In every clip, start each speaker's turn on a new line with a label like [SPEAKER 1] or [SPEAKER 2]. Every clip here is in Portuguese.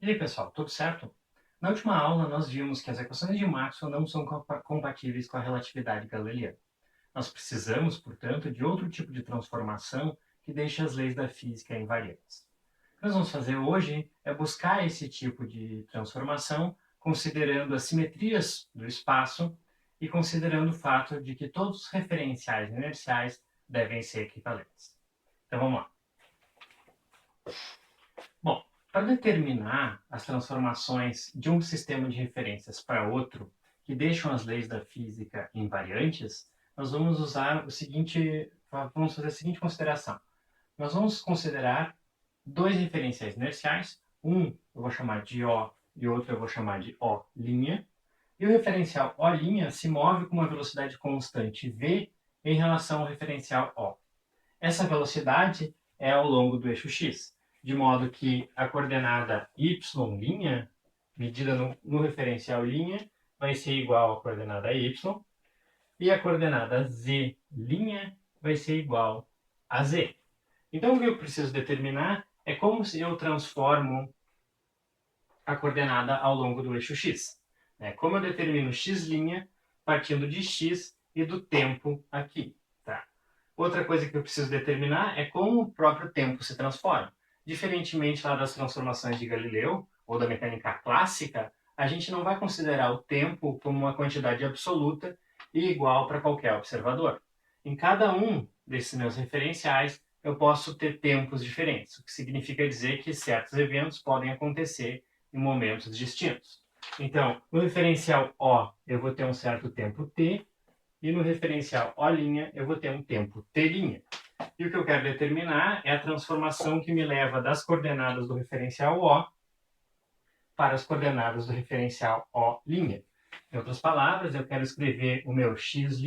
[SPEAKER 1] E aí, pessoal, tudo certo? Na última aula, nós vimos que as equações de Maxwell não são compatíveis com a relatividade galileana. Nós precisamos, portanto, de outro tipo de transformação que deixe as leis da física invariantes. O que nós vamos fazer hoje é buscar esse tipo de transformação considerando as simetrias do espaço e considerando o fato de que todos os referenciais inerciais devem ser equivalentes. Então, vamos lá. Bom, para determinar as transformações de um sistema de referências para outro, que deixam as leis da física invariantes, nós vamos usar vamos fazer a seguinte consideração. Nós vamos considerar dois referenciais inerciais, um eu vou chamar de O e outro eu vou chamar de O', e o referencial O' se move com uma velocidade constante v em relação ao referencial O. Essa velocidade é ao longo do eixo x, de modo que a coordenada y', medida no referencial linha, vai ser igual à coordenada y, e a coordenada z' vai ser igual a z. Então, o que eu preciso determinar é como eu transformo a coordenada ao longo do eixo x. Como eu determino x' partindo de x e do tempo aqui. Tá? Outra coisa que eu preciso determinar é como o próprio tempo se transforma. Diferentemente lá das transformações de Galileu, ou da mecânica clássica, a gente não vai considerar o tempo como uma quantidade absoluta e igual para qualquer observador. Em cada um desses meus referenciais, eu posso ter tempos diferentes, o que significa dizer que certos eventos podem acontecer em momentos distintos. Então, no referencial O, eu vou ter um certo tempo t, e no referencial O' eu vou ter um tempo t'. E o que eu quero determinar é a transformação que me leva das coordenadas do referencial O para as coordenadas do referencial O'. Em outras palavras, eu quero escrever o meu x'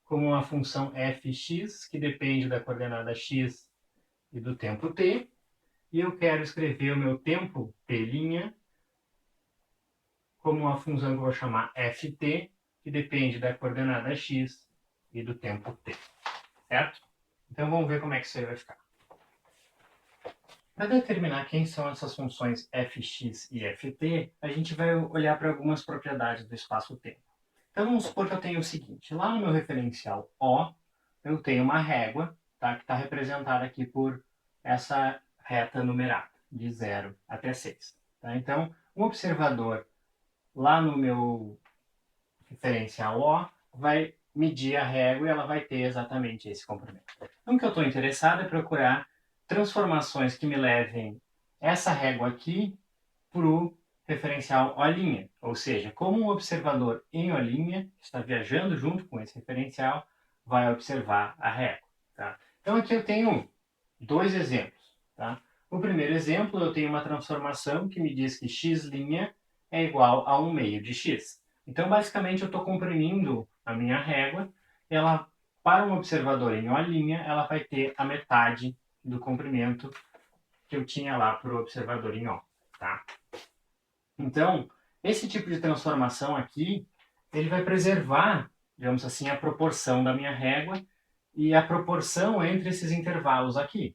[SPEAKER 1] como uma função fx, que depende da coordenada x e do tempo t, e eu quero escrever o meu tempo t' como uma função que eu vou chamar ft, que depende da coordenada x e do tempo t. Certo? Então vamos ver como é que isso aí vai ficar. Para determinar quem são essas funções fx e ft, a gente vai olhar para algumas propriedades do espaço-tempo. Então vamos supor que eu tenho o seguinte, lá no meu referencial O, eu tenho uma régua, tá, que está representada aqui por essa reta numerada, de 0 até 6. Tá? Então, um observador lá no meu referencial O vai medir a régua e ela vai ter exatamente esse comprimento. Então, o que eu estou interessado é procurar transformações que me levem essa régua aqui para o referencial O', ou seja, como um observador em O', que está viajando junto com esse referencial, vai observar a régua. Tá? Então, aqui eu tenho dois exemplos. Tá? O primeiro exemplo, eu tenho uma transformação que me diz que x' é igual a 1/2 de x. Então, basicamente, eu estou comprimindo a minha régua. Ela, para um observador em O', ela vai ter a metade do comprimento que eu tinha lá para o observador em O. Tá? Então, esse tipo de transformação aqui, ele vai preservar, digamos assim, a proporção da minha régua e a proporção entre esses intervalos aqui.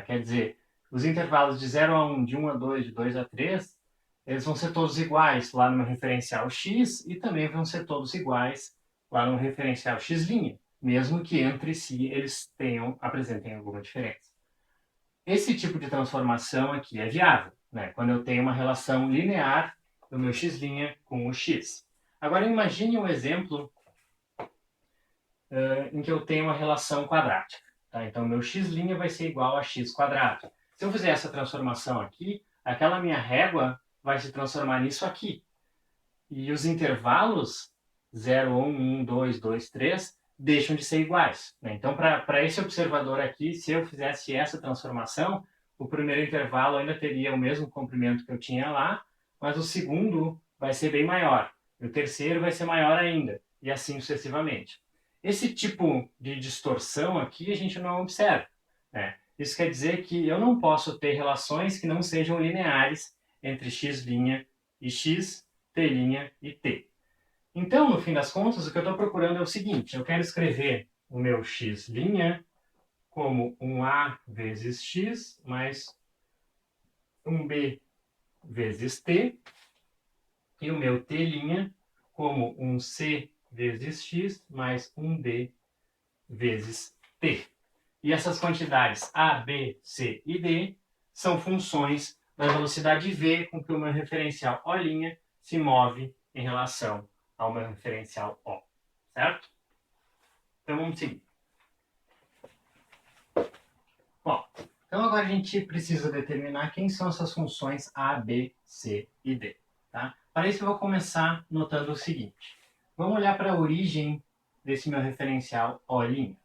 [SPEAKER 1] Quer dizer, os intervalos de 0 a 1, de 1 a 2, de 2 a 3, eles vão ser todos iguais lá no meu referencial x e também vão ser todos iguais lá no referencial x', mesmo que entre si eles apresentem alguma diferença. Esse tipo de transformação aqui é viável, quando eu tenho uma relação linear do meu x' com o x. Agora imagine um exemplo em que eu tenho uma relação quadrática. Tá? Então, meu x' vai ser igual a x². Se eu fizer essa transformação aqui, aquela minha régua vai se transformar nisso aqui. E os intervalos 0, 1, 1, 2, 2, 3 deixam de ser iguais. Então, para esse observador aqui, se eu fizesse essa transformação, o primeiro intervalo ainda teria o mesmo comprimento que eu tinha lá, mas o segundo vai ser bem maior. E o terceiro vai ser maior ainda, e assim sucessivamente. Esse tipo de distorção aqui a gente não observa. Isso quer dizer que eu não posso ter relações que não sejam lineares entre x' e x, t' e t. Então, no fim das contas, o que eu estou procurando é o seguinte, eu quero escrever o meu x' como um a vezes x mais um b vezes t, e o meu t' como um c vezes x mais um d vezes t. E essas quantidades a, b, c e d são funções da velocidade v com que o meu referencial O' se move em relação ao meu referencial O, certo? Então vamos seguir. Bom, então agora a gente precisa determinar quem são essas funções a, b, c e d. Tá? Para isso eu vou começar notando o seguinte. Vamos olhar para a origem desse meu referencial O'.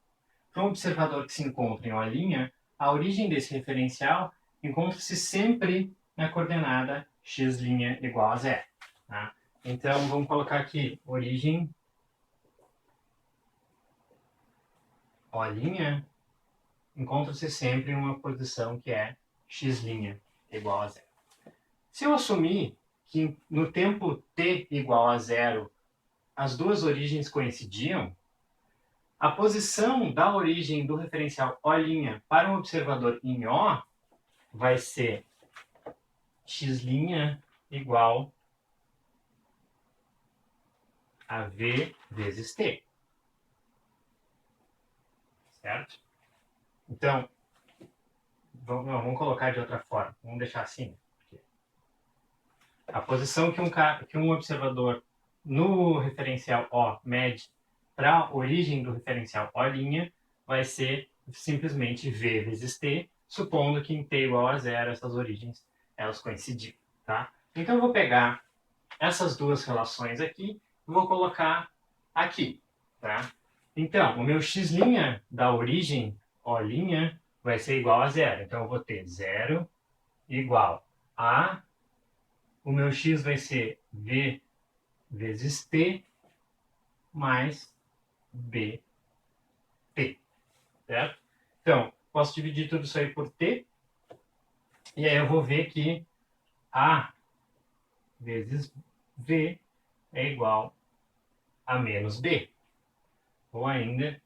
[SPEAKER 1] Para um observador que se encontra em O', a origem desse referencial encontra-se sempre na coordenada x' igual a zero. Tá? Então, vamos colocar aqui origem O' encontra-se sempre em uma posição que é x' igual a zero. Se eu assumir que no tempo t igual a zero as duas origens coincidiam, a posição da origem do referencial O' para um observador em O vai ser x' igual a v vezes t. Certo? Então, vamos colocar de outra forma. Vamos deixar assim. A posição que um observador no referencial O mede para a origem do referencial O' vai ser simplesmente v vezes t, supondo que em t igual a zero essas origens elas coincidiram. Tá? Então eu vou pegar essas duas relações aqui e vou colocar aqui. Tá? Então, o meu x' da origem O' vai ser igual a zero. Então eu vou ter zero igual a... O meu x vai ser v vezes t mais bt. Certo? Então, posso dividir tudo isso aí por t. E aí eu vou ver que a vezes v é igual a menos b. Ou ainda,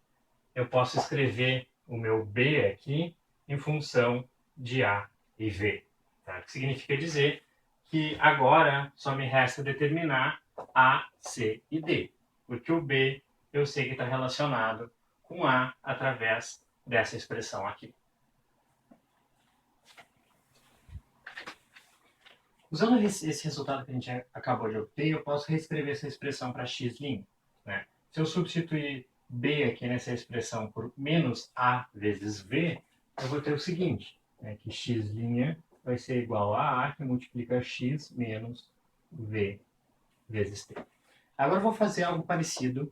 [SPEAKER 1] eu posso escrever o meu b aqui em função de a e v. Tá? Que significa dizer que agora só me resta determinar a, c e d. Porque o b eu sei que está relacionado com a através dessa expressão aqui. Usando esse resultado que a gente acabou de obter, eu posso reescrever essa expressão para x'. Né? Se eu substituir b aqui nessa expressão por menos a vezes v, eu vou ter o seguinte, né, que x' vai ser igual a que multiplica x menos v vezes t. Agora eu vou fazer algo parecido,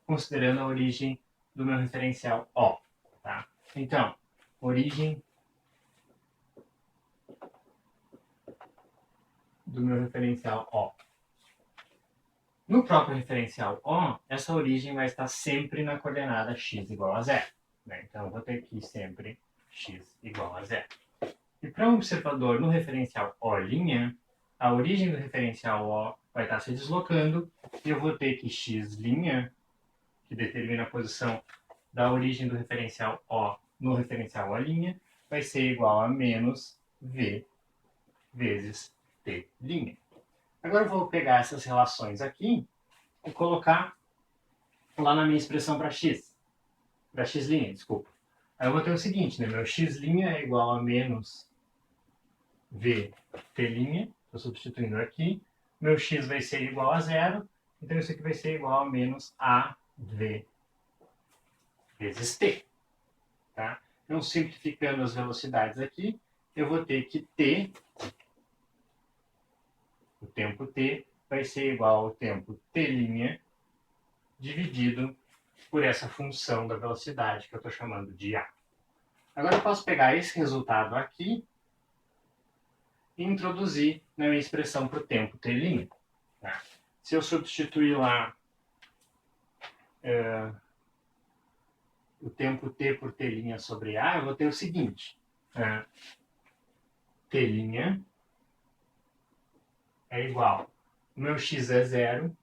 [SPEAKER 1] considerando a origem do meu referencial O. Tá? Então, origem do meu referencial O. No próprio referencial O, essa origem vai estar sempre na coordenada x igual a zero. Né? Então, eu vou ter aqui sempre x igual a zero. E para um observador no referencial O', a origem do referencial O vai estar se deslocando e eu vou ter que x', que determina a posição da origem do referencial O no referencial O', vai ser igual a menos v vezes t'. Agora eu vou pegar essas relações aqui e colocar lá na minha expressão para x. Para x', desculpa. Aí eu vou ter o seguinte, né? Meu x' é igual a menos v t'. Estou substituindo aqui. Meu x vai ser igual a zero. Então isso aqui vai ser igual a menos a v vezes t. Tá? Então, simplificando as velocidades aqui, eu vou ter que t, o tempo t, vai ser igual ao tempo t' dividido por essa função da velocidade que eu estou chamando de a. Agora eu posso pegar esse resultado aqui e introduzir na minha expressão para o tempo t'. Tá? Se eu substituir lá o tempo t por t' sobre a, eu vou ter o seguinte. T' é igual. O meu x é zero.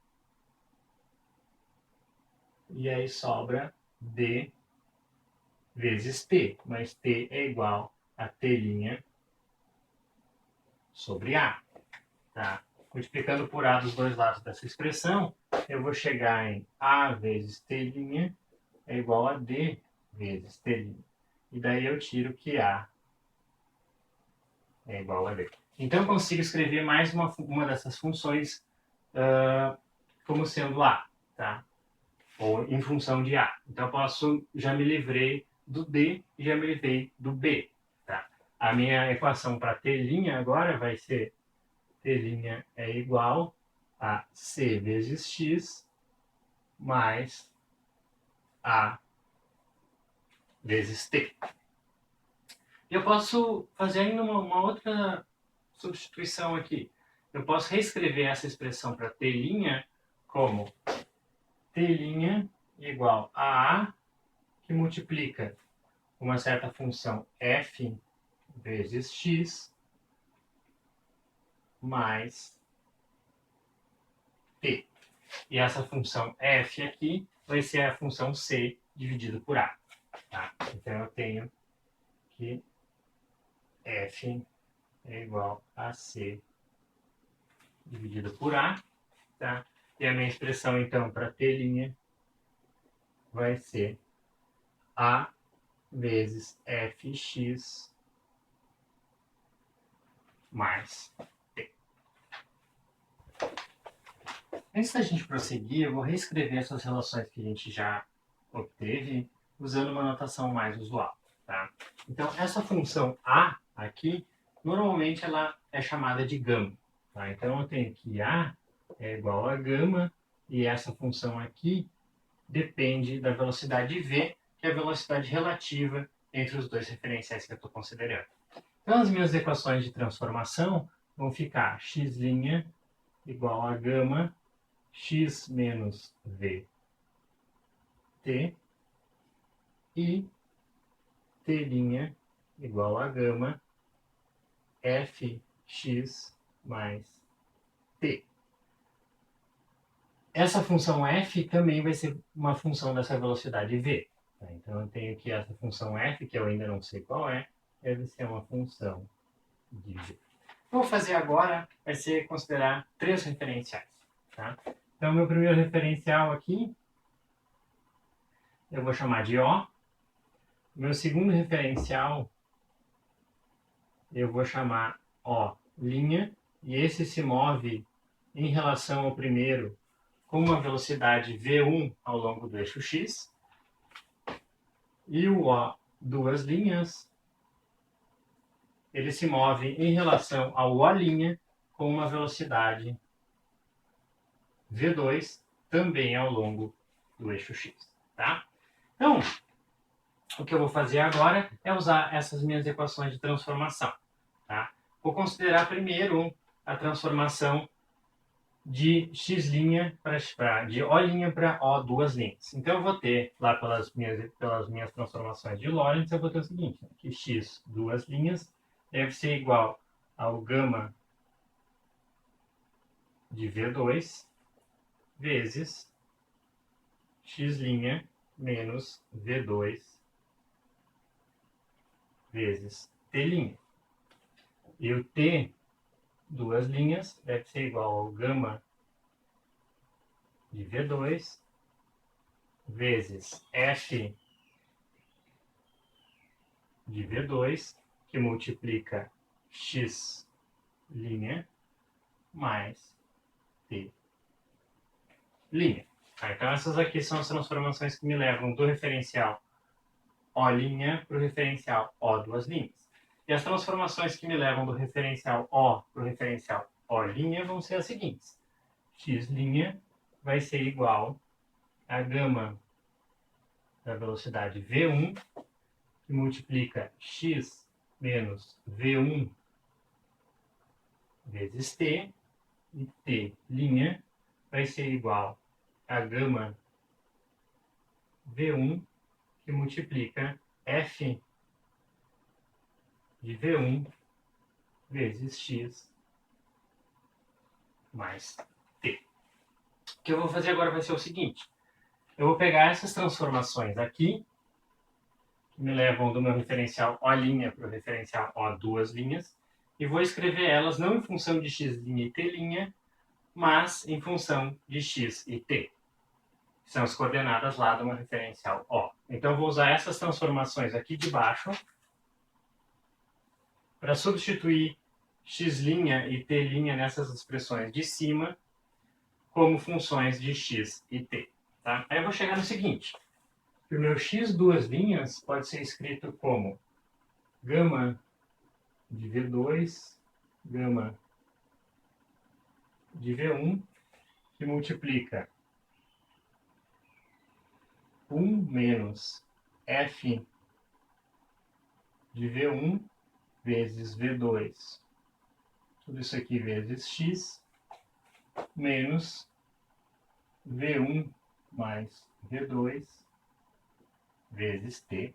[SPEAKER 1] E aí sobra d vezes t. Mas t é igual a t' sobre a. tá? Multiplicando por A dos dois lados dessa expressão, eu vou chegar em A vezes T' é igual a D vezes T'. E daí eu tiro que A é igual a D. Então eu consigo escrever mais uma dessas funções como sendo A, tá? Ou em função de A. Então já me livrei do D e já me livrei do B, tá? A minha equação para T' agora vai ser T' é igual a C vezes X mais A vezes T. Eu posso fazer ainda uma outra substituição aqui. Eu posso reescrever essa expressão para T' como T' igual a A, que multiplica uma certa função f vezes x mais t. E essa função f aqui vai ser a função c dividido por a. Tá? Então eu tenho que f é igual a c dividido por a. Tá? E a minha expressão, então, para t' vai ser a vezes fx mais t. Antes da gente prosseguir, eu vou reescrever essas relações que a gente já obteve usando uma notação mais usual. Tá? Então, essa função a aqui, normalmente ela é chamada de gama. Tá? Então, eu tenho que a é igual a gama e essa função aqui depende da velocidade v, que é a velocidade relativa entre os dois referenciais que eu estou considerando. Então, as minhas equações de transformação vão ficar x' igual a gama x menos v t e t' igual a gama fx mais t. Essa função f também vai ser uma função dessa velocidade v. Tá? Então eu tenho que essa função f, que eu ainda não sei qual é, deve ser uma função de v. O que eu vou fazer agora vai ser considerar três referenciais. Tá? Então meu primeiro referencial aqui eu vou chamar de O. Meu segundo referencial eu vou chamar O', e esse se move em relação ao primeiro com uma velocidade v1 ao longo do eixo x. E o O, duas linhas, ele se move em relação ao O' com uma velocidade v2 também ao longo do eixo x. Tá? Então, o que eu vou fazer agora é usar essas minhas equações de transformação. Tá? Vou considerar primeiro a transformação de x' de O' para O duas linhas. Então eu vou ter, lá pelas minhas transformações de Lorentz, eu vou ter o seguinte, que x duas linhas deve ser igual ao gama de V2 vezes x' menos V2 vezes T'. E o T, duas linhas, deve ser igual ao gama de V2 vezes F de V2, que multiplica x' mais T'. Tá, então essas aqui são as transformações que me levam do referencial O' para o referencial O duas linhas. E as transformações que me levam do referencial O para o referencial O' vão ser as seguintes. X' vai ser igual a gama da velocidade v1, que multiplica x menos v1 vezes t, e t' vai ser igual a gama v1, que multiplica f de v1 vezes x mais t. O que eu vou fazer agora vai ser o seguinte. Eu vou pegar essas transformações aqui, que me levam do meu referencial O' para o referencial O duas linhas, e vou escrever elas não em função de x' e t', mas em função de x e t. São as coordenadas lá de uma referencial O. Então, vou usar essas transformações aqui de baixo para substituir x' e t' nessas expressões de cima como funções de x e t. Tá? Aí eu vou chegar no seguinte. O meu x duas linhas pode ser escrito como gama de V2, gama de V1, que multiplica 1 menos f de V1 vezes V2, tudo isso aqui vezes x, menos V1 mais V2 vezes t.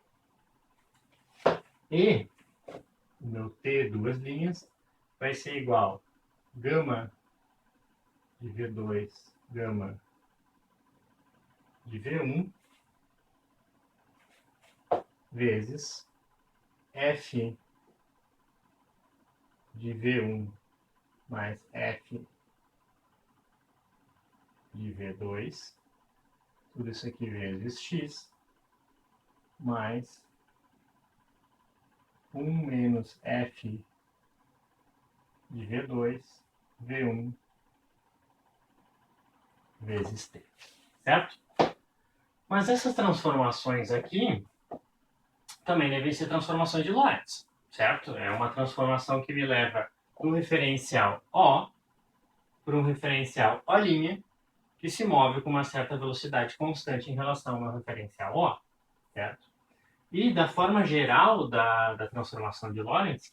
[SPEAKER 1] E o meu t, duas linhas, vai ser igual a gama de V2, gama de V1, vezes f de V1 mais f de V2, tudo isso aqui vezes x, mais 1 menos f de V2, V1 vezes t. Certo? Mas essas transformações aqui também devem ser transformações de Lorentz. Certo? É uma transformação que me leva do referencial O para um referencial O', que se move com uma certa velocidade constante em relação ao referencial O. Certo? E da forma geral da transformação de Lorentz,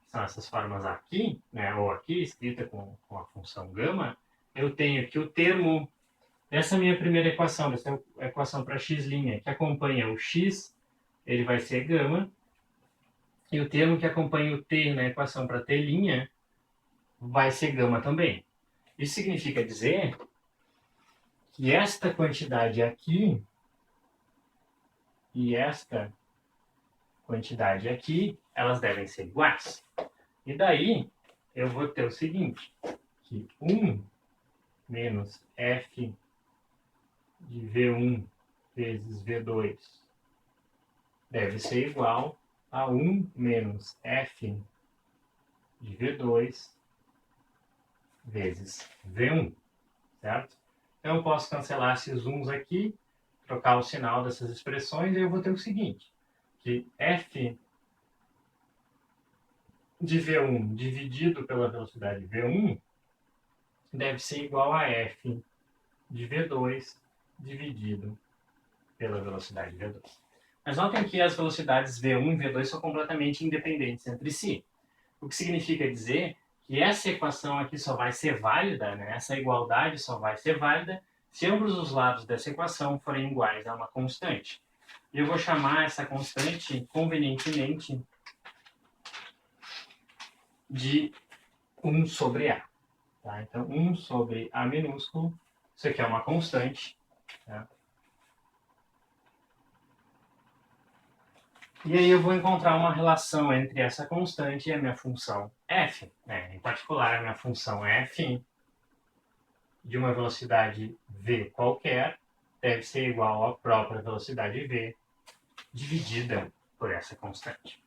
[SPEAKER 1] são essas formas aqui, né, ou aqui, escrita com a função gama, eu tenho que o termo dessa minha primeira equação, dessa equação para x', que acompanha o x, ele vai ser gama, e o termo que acompanha o t na equação para t' vai ser gama também. Isso significa dizer que esta quantidade aqui e esta quantidade aqui, elas devem ser iguais. E daí, eu vou ter o seguinte, que 1 menos f de V1 vezes V2 deve ser igual a 1 menos f de V2 vezes V1, certo? Então, eu posso cancelar esses 1's aqui, trocar o sinal dessas expressões, e eu vou ter o seguinte, que f de V1 dividido pela velocidade V1 deve ser igual a f de V2 dividido pela velocidade V2. Mas notem que as velocidades V1 e V2 são completamente independentes entre si. O que significa dizer que essa equação aqui só vai ser válida, né? Essa igualdade só vai ser válida se ambos os lados dessa equação forem iguais a uma constante. E eu vou chamar essa constante, convenientemente, de 1 sobre A. Tá? Então, 1 sobre A minúsculo, isso aqui é uma constante. Tá? E aí eu vou encontrar uma relação entre essa constante e a minha função f. Né? Em particular, a minha função f de uma velocidade v qualquer deve ser igual à própria velocidade v dividida por essa constante.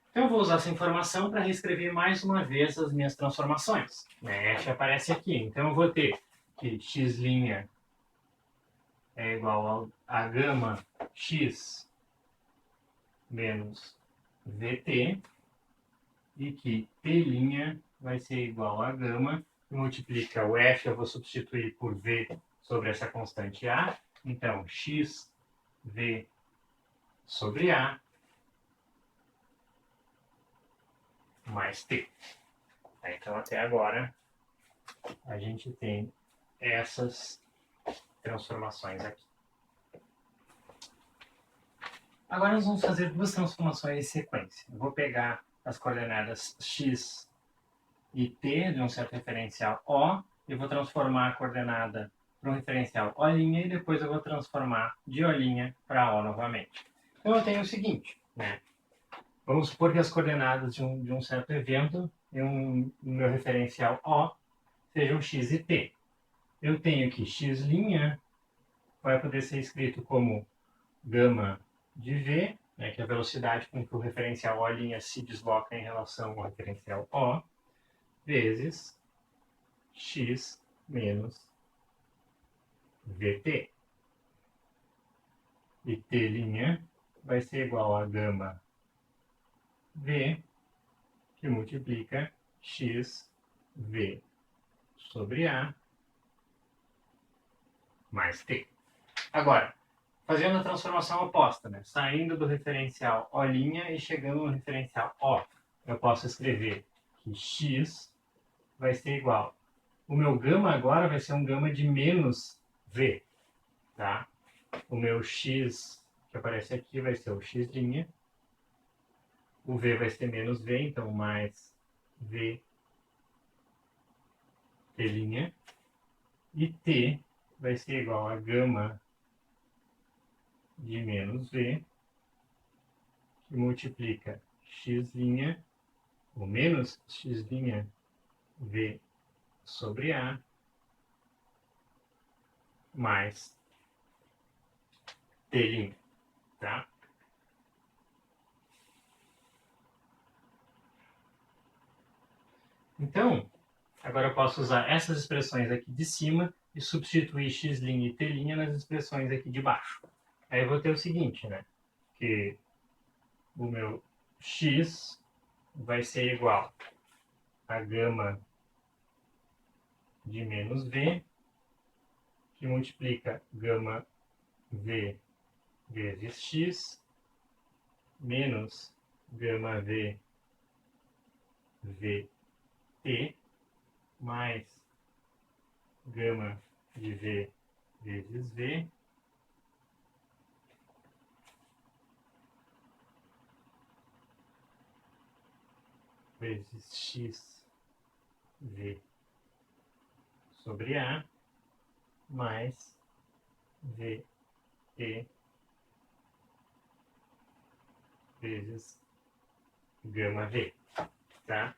[SPEAKER 1] Então eu vou usar essa informação para reescrever mais uma vez as minhas transformações. Né? F aparece aqui, então eu vou ter que x' é igual a gama x menos vt, e que t' vai ser igual a gama, que multiplica o f, eu vou substituir por v sobre essa constante a, então x v sobre a mais t. Então até agora a gente tem essas transformações aqui. Agora nós vamos fazer duas transformações em sequência. Eu vou pegar as coordenadas x e t de um certo referencial O, e vou transformar a coordenada para um referencial O', e depois eu vou transformar de O' para O novamente. Então eu tenho o seguinte, né? Vamos supor que as coordenadas de um certo evento, no meu referencial O, sejam x e t. Eu tenho que x' vai poder ser escrito como gama de v, né, que é a velocidade com que o referencial O' se desloca em relação ao referencial O, vezes x menos vt. E t' vai ser igual a gama v, que multiplica x v sobre a mais t. Agora, fazendo a transformação oposta, né? Saindo do referencial O' e chegando no referencial O, eu posso escrever que x vai ser igual. O meu gama agora vai ser um gama de menos v, tá? O meu x que aparece aqui vai ser o x', o v vai ser menos v, então mais v t', e t vai ser igual a gama de menos v, que multiplica x', o menos x' v sobre a, mais t', tá? Então, agora eu posso usar essas expressões aqui de cima e substituir x' e t' nas expressões aqui de baixo. Aí eu vou ter o seguinte, né? Que o meu x vai ser igual a gama de menos v, que multiplica gama v vezes x, menos gama v vt, mais gama de v vezes v, vezes x v sobre a, mais vt vezes gama v, tá?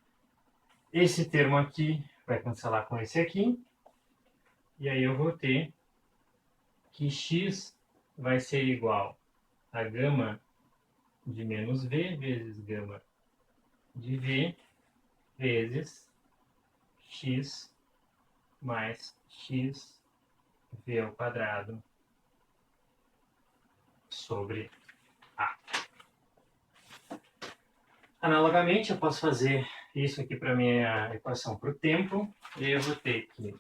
[SPEAKER 1] Esse termo aqui vai cancelar com esse aqui, e aí eu vou ter que x vai ser igual a gama de menos v vezes gama de v vezes x mais x v ao quadrado sobre a. Analogamente, eu posso fazer isso aqui para minha equação para o tempo, e eu vou ter que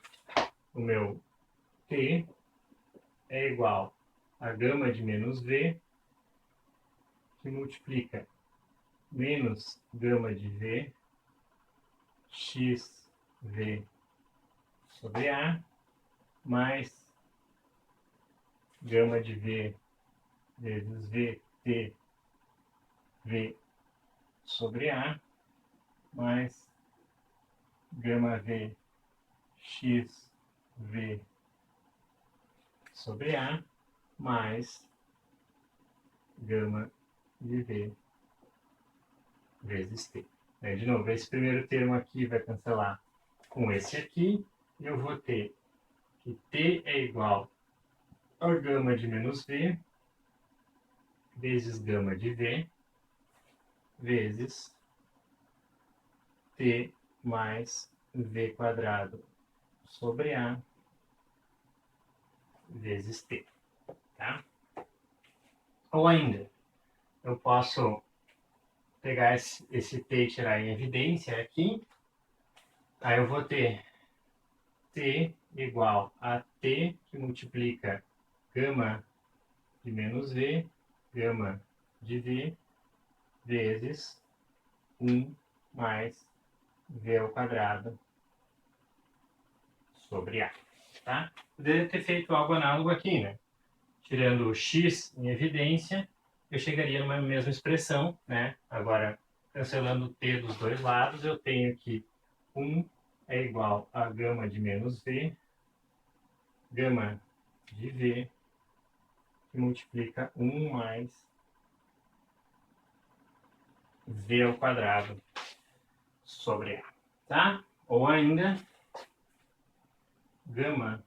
[SPEAKER 1] o meu t é igual a gama de menos v, que multiplica menos gama de v, x v sobre a, mais gama de v vezes vt v sobre a, mais gama v x v sobre a, mais gama de v vezes t. De novo, esse primeiro termo aqui vai cancelar com esse aqui, e eu vou ter que t é igual a gama de menos v vezes gama de v vezes t mais v quadrado sobre a vezes t, tá? Ou ainda, eu posso pegar esse t e tirar em evidência aqui, aí eu vou ter t igual a t que multiplica gama de menos v, gama de v, vezes 1 mais v ao quadrado sobre a, tá? Poderia ter feito algo análogo aqui, né? Tirando o x em evidência, eu chegaria numa mesma expressão, né? Agora, cancelando o t dos dois lados, eu tenho que 1 é igual a gama de menos v, gama de v, que multiplica 1 mais v ao quadrado sobre a, tá? Ou ainda, gama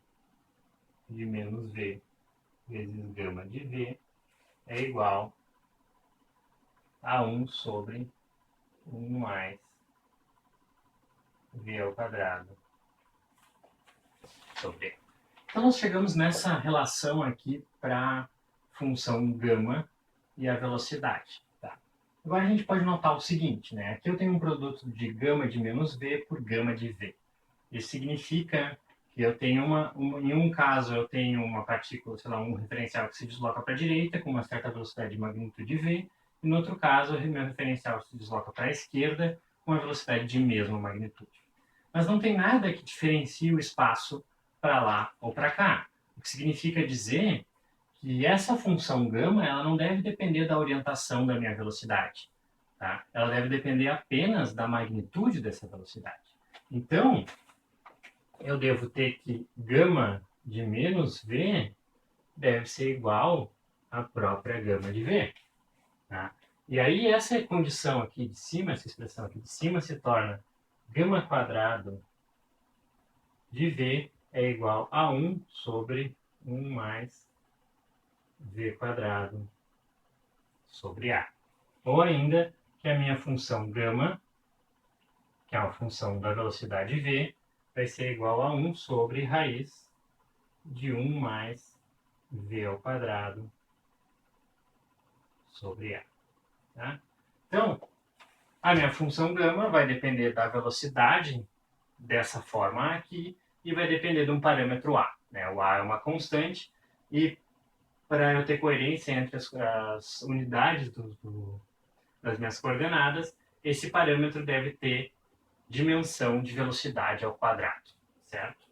[SPEAKER 1] de menos v vezes gama de v é igual a 1 sobre 1 mais v ao quadrado sobre a. Então, nós chegamos nessa relação aqui para a função gama e a velocidade. Tá? Agora, a gente pode notar o seguinte, né? Aqui eu tenho um produto de gama de menos v por gama de v. Isso significa que eu tenho em um caso, eu tenho uma partícula, sei lá, um referencial que se desloca para a direita com uma certa velocidade de magnitude v, e no outro caso, o meu referencial se desloca para a esquerda com uma velocidade de mesma magnitude. Mas não tem nada que diferencie o espaço para lá ou para cá. O que significa dizer que essa função gama ela não deve depender da orientação da minha velocidade. Tá? Ela deve depender apenas da magnitude dessa velocidade. Então, eu devo ter que gama de menos v deve ser igual à própria gama de v. Tá? E aí essa condição aqui de cima, essa expressão aqui de cima se torna gama quadrado de v é igual a 1 sobre 1 mais v quadrado sobre a. Ou ainda que a minha função gama, que é uma função da velocidade v, vai ser igual a 1 sobre raiz de 1 mais v ao quadrado sobre a. Tá? Então, a minha função gama vai depender da velocidade dessa forma aqui e vai depender de um parâmetro a. Né? O a é uma constante e para eu ter coerência entre as unidades das minhas coordenadas, esse parâmetro deve ter dimensão de velocidade ao quadrado, certo?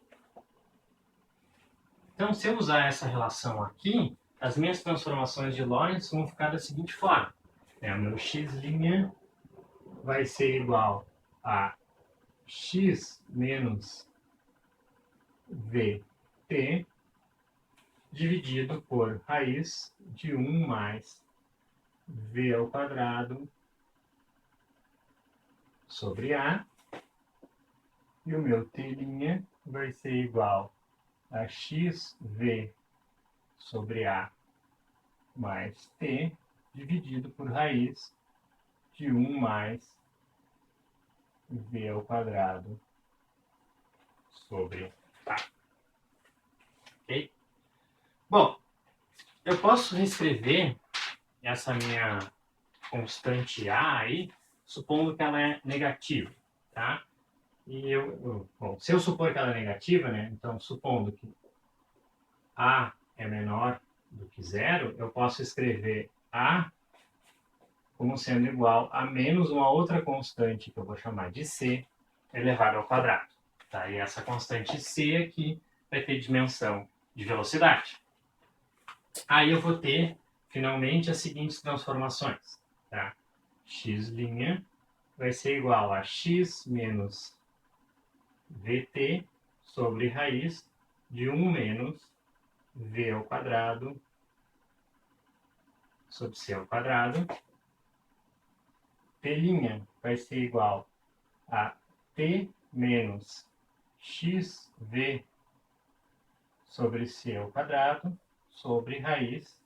[SPEAKER 1] Então, se eu usar essa relação aqui, as minhas transformações de Lorentz vão ficar da seguinte forma. O meu x' vai ser igual a x menos vt dividido por raiz de 1 mais v ao quadrado sobre a. E o meu t' vai ser igual a xv sobre a mais t dividido por raiz de 1 mais v ao quadrado sobre a. Ok? Bom, eu posso reescrever essa minha constante a aí, supondo que ela é negativa, tá? E bom, se eu supor que ela é negativa, né? Então, supondo que a é menor do que zero, eu posso escrever a como sendo igual a menos uma outra constante que eu vou chamar de c elevado ao quadrado. Tá? E essa constante c aqui vai ter dimensão de velocidade. Aí eu vou ter, finalmente, as seguintes transformações. Tá? x' vai ser igual a x menos vt sobre raiz de 1 menos v ao quadrado sobre c ao quadrado. T' vai ser igual a t menos xv sobre c ao quadrado sobre raiz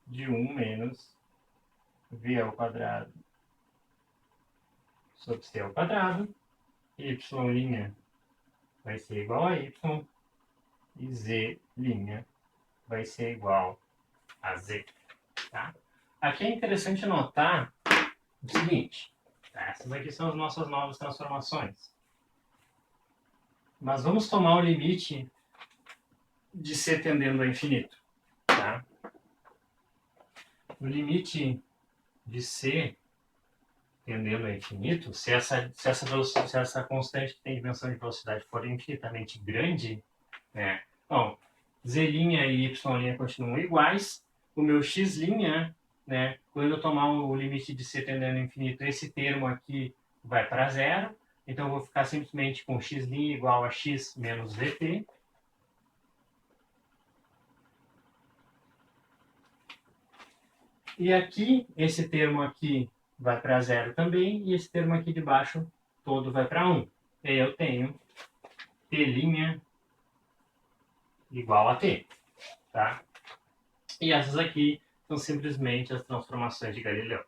[SPEAKER 1] de 1 menos v ao quadrado sobre c ao quadrado. Y' vai ser igual a y e z' vai ser igual a z. Tá? Aqui é interessante notar o seguinte, tá? Essas aqui são as nossas novas transformações. Mas vamos tomar o limite de c tendendo a infinito. Tá? O limite de c tendendo a infinito, se essa constante que tem dimensão de velocidade for infinitamente grande, né? Bom, z' e y' continuam iguais. O meu x', né? Quando eu tomar o limite de c tendendo a infinito, esse termo aqui vai para zero. Então, eu vou ficar simplesmente com x' igual a x menos vt. E aqui, esse termo aqui vai para zero também, e esse termo aqui de baixo todo vai para 1. E aí eu tenho T' igual a T, tá? E essas aqui são simplesmente as transformações de Galileu.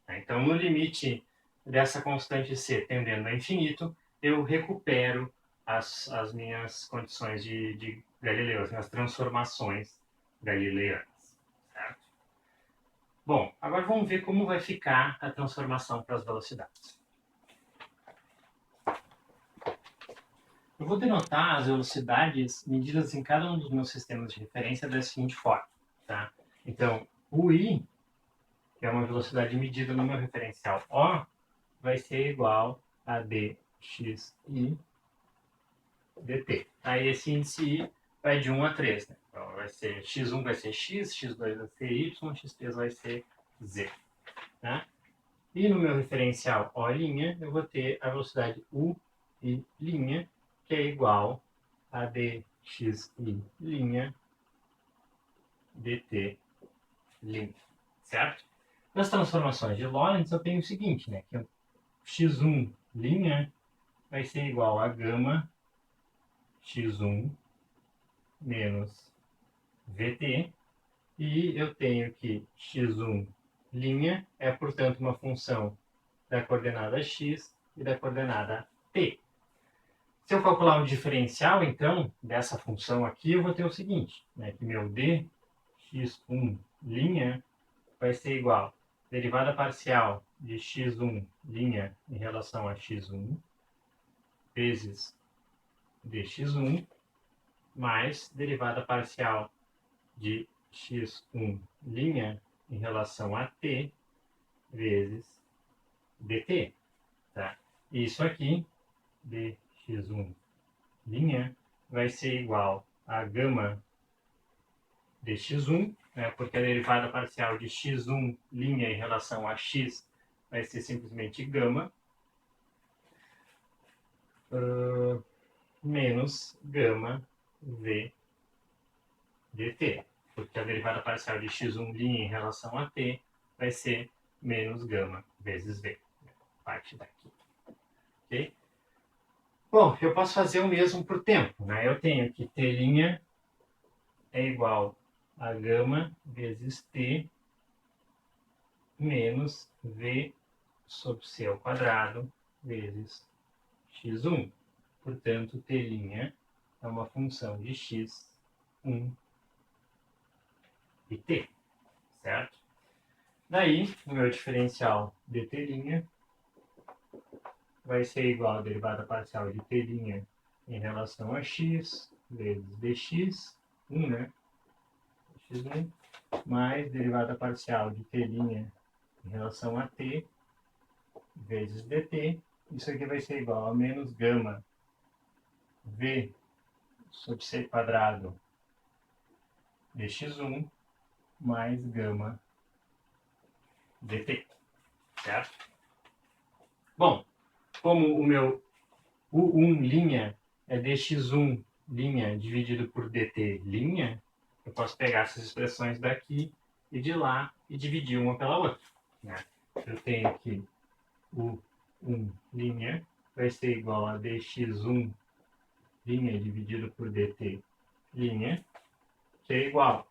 [SPEAKER 1] Então, no limite dessa constante C tendendo a infinito, eu recupero as minhas condições de Galileu, as minhas transformações galileanas. Certo? Bom, agora vamos ver como vai ficar a transformação para as velocidades. Eu vou denotar as velocidades medidas em cada um dos meus sistemas de referência da seguinte forma. Tá? Então, o I, que é uma velocidade medida no meu referencial O, vai ser igual a dxi dt. Aí esse índice I vai de 1 a 3. Né? Então vai ser x1 vai ser x, x2 vai ser y, x3 vai ser z. Tá? E no meu referencial O', eu vou ter a velocidade u i', que é igual a dxi' dt'. Certo? Nas transformações de Lorentz, eu tenho o seguinte, né? Que x1' vai ser igual a gama x1 menos vt, e eu tenho que x1' é, portanto, uma função da coordenada x e da coordenada t. Se eu calcular um diferencial, então, dessa função aqui, eu vou ter o seguinte, né, que meu dx1' vai ser igual a derivada parcial de x1' em relação a x1 vezes dx1 mais derivada parcial de x1' em relação a t vezes dt. Tá? Isso aqui, dx1' vai ser igual a gama dx1, né, porque a derivada parcial de x1' em relação a x vai ser simplesmente gama, menos gama v dt, porque a derivada parcial de x1' em relação a t vai ser menos gama vezes v, parte daqui. Ok? Bom, eu posso fazer o mesmo para o tempo. Né? Eu tenho que t' é igual a gama vezes t menos v sobre c ao quadrado vezes x1. Portanto, t' é uma função de x1 e t, certo? Daí, o meu diferencial dt' vai ser igual a derivada parcial de t' em relação a x vezes dx, 1, né? x1, mais derivada parcial de t' em relação a t vezes dt. Isso aqui vai ser igual a menos gama v sobre c quadrado dx1 mais gama dt, certo? Bom, como o meu u1' é dx1' dividido por dt', eu posso pegar essas expressões daqui e de lá e dividir uma pela outra. Né? Eu tenho que u1' vai ser igual a dx1' dividido por dt', que é igual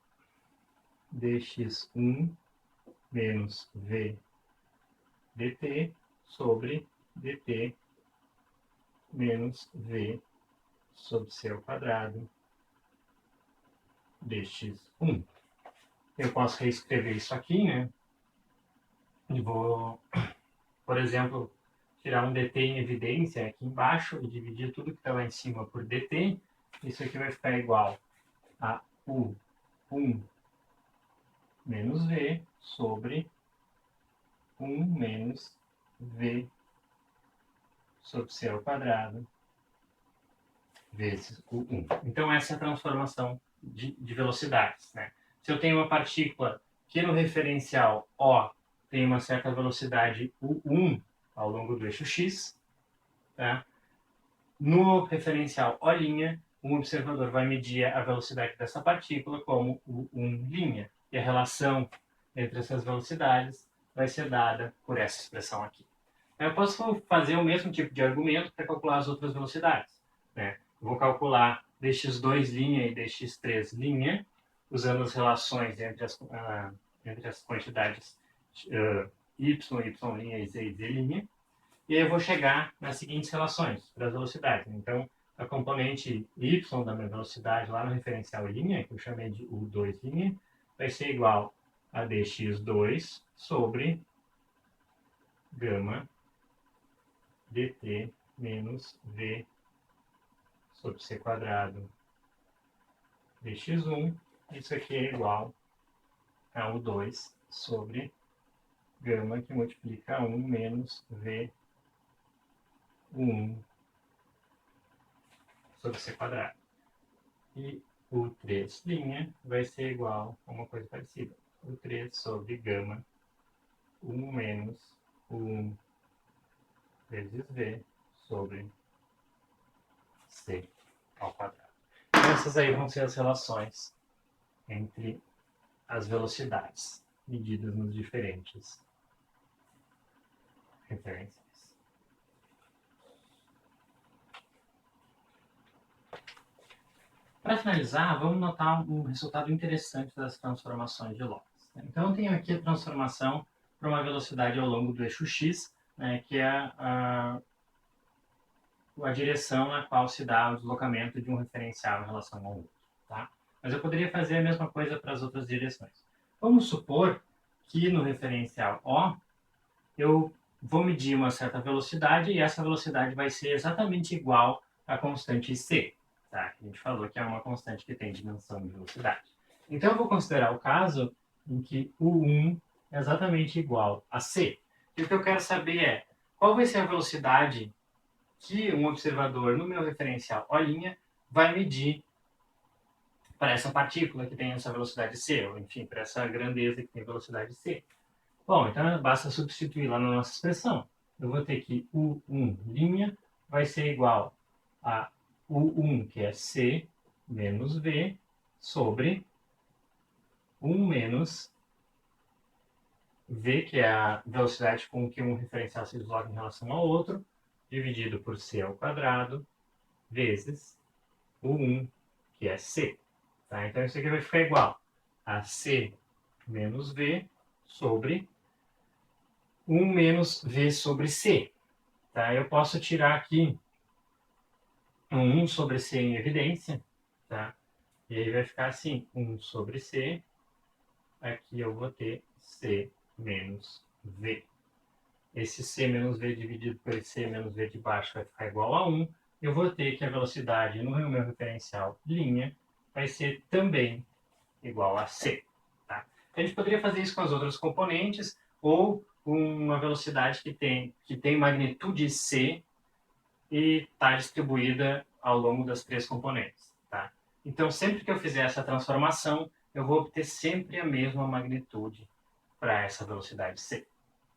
[SPEAKER 1] a dx1 menos v dt sobre dt menos v sobre c ao quadrado dx1. Eu posso reescrever isso aqui, né? E vou, por exemplo, tirar um dt em evidência aqui embaixo e dividir tudo que está lá em cima por dt. Isso aqui vai ficar igual a u1 menos v sobre 1 menos v sobre c ao quadrado vezes o 1. Então, essa é a transformação de velocidades. Né? Se eu tenho uma partícula que no referencial O tem uma certa velocidade u1 ao longo do eixo x, tá? No referencial O', um observador vai medir a velocidade dessa partícula como u1'. E a relação entre essas velocidades vai ser dada por essa expressão aqui. Eu posso fazer o mesmo tipo de argumento para calcular as outras velocidades, né? Eu vou calcular dx2' e dx3', usando as relações entre as quantidades y, y' e z', e aí eu vou chegar nas seguintes relações para as velocidades. Então, a componente y da minha velocidade lá no referencial linha, que eu chamei de u2', vai ser igual a dx2 sobre gama dt menos v sobre c quadrado dx1. Isso aqui é igual a u2 sobre gama que multiplica 1 menos v 1 sobre c quadrado. E u3' vai ser igual a uma coisa parecida. U3 sobre gama 1 menos 1 vezes v sobre c ao quadrado. Então, essas aí vão ser as relações entre as velocidades medidas nos diferentes referências. Para finalizar, vamos notar um resultado interessante das transformações de Lorentz. Então, eu tenho aqui a transformação para uma velocidade ao longo do eixo x, né, que é a direção na qual se dá o deslocamento de um referencial em relação ao outro. Tá? Mas eu poderia fazer a mesma coisa para as outras direções. Vamos supor que no referencial O, eu vou medir uma certa velocidade e essa velocidade vai ser exatamente igual à constante c. Tá? A gente falou que é uma constante que tem dimensão de velocidade. Então, eu vou considerar o caso em que u1 é exatamente igual a c. E o que eu quero saber é qual vai ser a velocidade que um observador no meu referencial O' vai medir para essa partícula que tem essa velocidade c, ou enfim, para essa grandeza que tem velocidade c. Bom, então basta substituir lá na nossa expressão. Eu vou ter que u1' vai ser igual a u1, que é c, menos v, sobre 1 menos v, que é a velocidade com que um referencial se desloca em relação ao outro, dividido por c ao quadrado, vezes u1, que é c. Tá? Então, isso aqui vai ficar igual a c menos v sobre 1 menos v sobre c. Tá? Eu posso tirar aqui um 1 sobre c em evidência. Tá? E aí vai ficar assim, 1 sobre c. Aqui eu vou ter c menos v. Esse c menos v dividido por esse c menos v de baixo vai ficar igual a 1. Eu vou ter que a velocidade no meu referencial linha vai ser também igual a c. Tá? A gente poderia fazer isso com as outras componentes ou com uma velocidade que tem magnitude c e está distribuída ao longo das três componentes. Tá? Então, sempre que eu fizer essa transformação, eu vou obter sempre a mesma magnitude para essa velocidade c.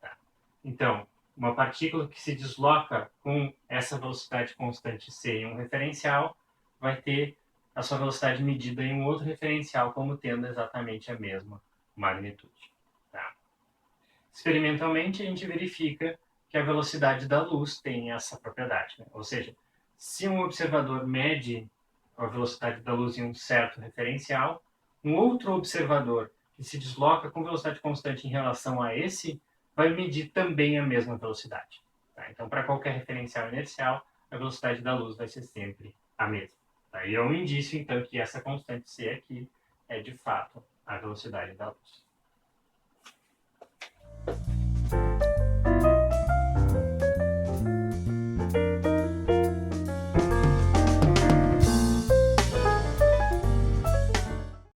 [SPEAKER 1] Tá? Então, uma partícula que se desloca com essa velocidade constante c em um referencial vai ter a sua velocidade medida em um outro referencial como tendo exatamente a mesma magnitude. Tá? Experimentalmente, a gente verifica que a velocidade da luz tem essa propriedade. Né? Ou seja, se um observador mede a velocidade da luz em um certo referencial, um outro observador que se desloca com velocidade constante em relação a esse vai medir também a mesma velocidade. Tá? Então, para qualquer referencial inercial, a velocidade da luz vai ser sempre a mesma. Tá? E é um indício, então, que essa constante c aqui é, de fato, a velocidade da luz.